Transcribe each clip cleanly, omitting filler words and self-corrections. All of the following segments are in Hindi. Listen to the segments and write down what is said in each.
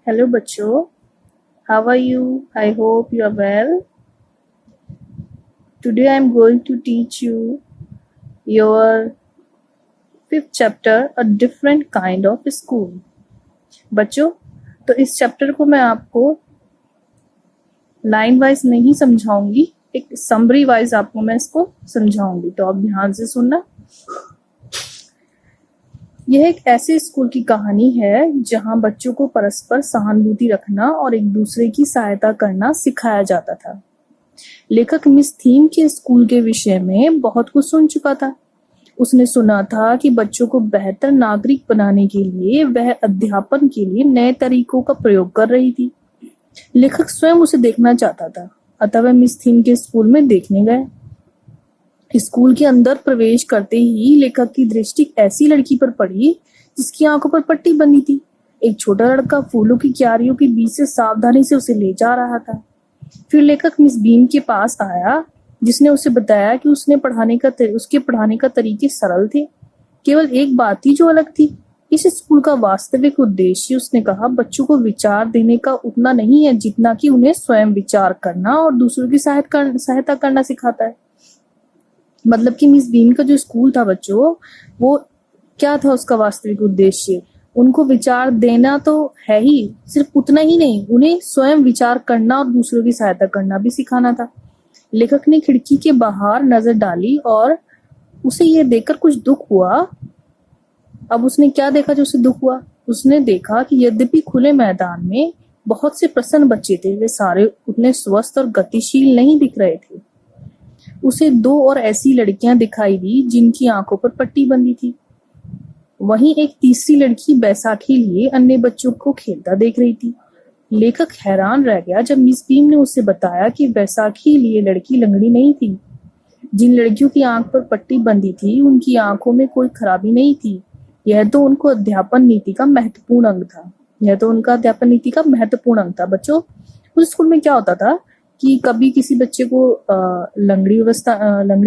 Hello बच्चों, how are you? I hope you are well. Today I am going to teach you your fifth chapter, a different kind of school. बच्चों, तो इस चैप्टर को मैं आपको लाइन वाइज नहीं समझाऊंगी, एक समरी वाइज आपको मैं इसको समझाऊंगी, तो आप ध्यान से सुनना। यह एक ऐसे स्कूल की कहानी है जहां बच्चों को परस्पर सहानुभूति रखना और एक दूसरे की सहायता करना सिखाया जाता था। लेखक मिस थीम के स्कूल के विषय में बहुत कुछ सुन चुका था। उसने सुना था कि बच्चों को बेहतर नागरिक बनाने के लिए वह अध्यापन के लिए नए तरीकों का प्रयोग कर रही थी। लेखक स्वयं उसे देखना चाहता था, अतः वह मिस थीम के स्कूल में देखने गए। स्कूल के अंदर प्रवेश करते ही लेखक की दृष्टि ऐसी लड़की पर पड़ी जिसकी आंखों पर पट्टी बंधी थी। एक छोटा लड़का फूलों की क्यारियों के बीच से सावधानी से उसे ले जा रहा था। फिर लेखक मिस बीम के पास आया, जिसने उसे बताया कि उसके पढ़ाने का तरीके सरल थे। केवल एक बात थी जो अलग थी। इस स्कूल का वास्तविक उद्देश्य, उसने कहा, बच्चों को विचार देने का उतना नहीं है जितना कि उन्हें स्वयं विचार करना और दूसरों की सहायता करना सिखाता है। मतलब कि मिस बीम का जो स्कूल था बच्चों, वो क्या था उसका वास्तविक उद्देश्य? उनको विचार देना तो है ही, सिर्फ उतना ही नहीं, उन्हें स्वयं विचार करना और दूसरों की सहायता करना भी सिखाना था। लेखक ने खिड़की के बाहर नजर डाली और उसे यह देखकर कुछ दुख हुआ। अब उसने क्या देखा जो उसे दुख हुआ? उसने देखा कि यद्यपि खुले मैदान में बहुत से प्रसन्न बच्चे थे, वे सारे उतने स्वस्थ और गतिशील नहीं दिख रहे थे। उसे दो और ऐसी लड़कियां दिखाई दी जिनकी आंखों पर पट्टी बंधी थी। वहीं एक तीसरी लड़की बैसाखी लिए अन्य बच्चों को खेलता देख रही थी। लेखक हैरान रह गया जब मिस बीम ने उसे बताया कि बैसाखी लिए लड़की लंगड़ी नहीं थी। जिन लड़कियों की आंख पर पट्टी बंधी थी उनकी आंखों में कोई खराबी नहीं थी। यह तो उनका अध्यापन नीति का महत्वपूर्ण अंग था। बच्चों, उस स्कूल में क्या होता था कि कभी किसी बच्चे को लंगड़ी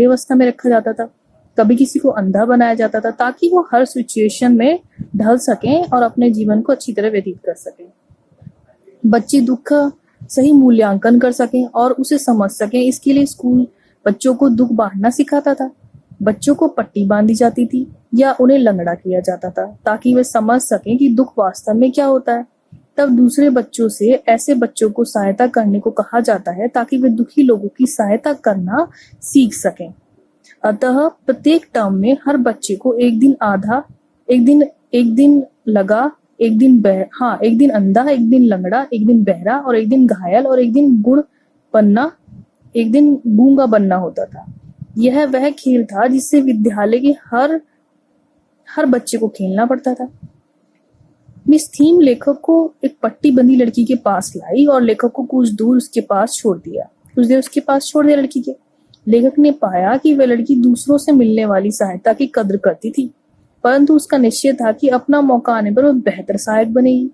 अवस्था में रखा जाता था, कभी किसी को अंधा बनाया जाता था, ताकि वो हर सिचुएशन में ढल सकें और अपने जीवन को अच्छी तरह व्यतीत कर सकें। बच्चे दुख का सही मूल्यांकन कर सकें और उसे समझ सकें, इसके लिए स्कूल बच्चों को दुख बांटना सिखाता था। बच्चों को पट्टी बांधी जाती थी या उन्हें लंगड़ा किया जाता था ताकि वे समझ सकें कि दुख वास्तव में क्या होता है। तब दूसरे बच्चों से ऐसे बच्चों को सहायता करने को कहा जाता है ताकि वे दुखी लोगों की सहायता करना सीख सकें। अतः प्रत्येक टर्म में हर बच्चे को एक दिन अंधा, एक दिन लंगड़ा, एक दिन बहरा और एक दिन घायल और एक दिन गूंगा बनना होता था। यह वह खेल था जिससे विद्यालय के हर बच्चे को खेलना पड़ता था। मिस थीम लेखक को एक पट्टी बंधी लड़की के पास लाई और लेखक को कुछ देर उसके पास छोड़ दिया लड़की के। लेखक ने पाया कि वह लड़की दूसरों से मिलने वाली सहायता की कद्र करती थी, परंतु उसका निश्चय था कि अपना मौका आने पर वह बेहतर सहायक बनेगी।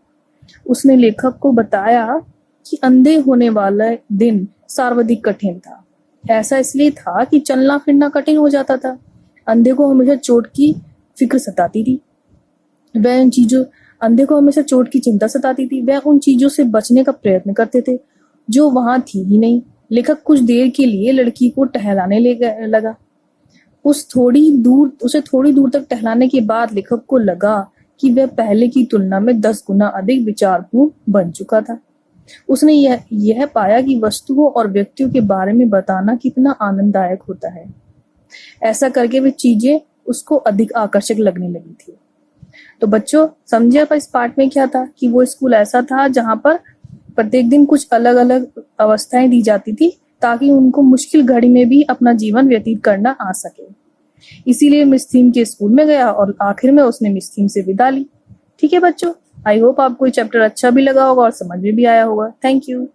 उसने लेखक को बताया कि अंधे होने वाला दिन सर्वाधिक कठिन था। ऐसा इसलिए था कि चलना फिरना कठिन हो जाता था। अंधे को हमेशा चोट की चिंता सताती थी। वह उन चीजों से बचने का प्रयत्न करते थे जो वहां थी ही नहीं। लेखक कुछ देर के लिए लड़की को टहलाने लगा। उसे थोड़ी दूर तक टहलाने के बाद लेखक को लगा कि वह पहले की तुलना में 10 गुना अधिक विचारपूर्ण बन चुका था। उसने यह पाया कि वस्तुओं और व्यक्तियों के बारे में बताना कितना आनंददायक होता है। ऐसा करके वे चीजें उसको अधिक आकर्षक लगने लगी थी। तो बच्चों, समझे आप इस पार्ट में क्या था कि वो स्कूल ऐसा था जहां पर प्रत्येक दिन कुछ अलग अलग अवस्थाएं दी जाती थी ताकि उनको मुश्किल घड़ी में भी अपना जीवन व्यतीत करना आ सके। इसीलिए मिस थीम के स्कूल में गया और आखिर में उसने मिस थीम से विदा ली। ठीक है बच्चों, आई होप आपको ये चैप्टर अच्छा भी लगा होगा और समझ में भी आया होगा। Thank you.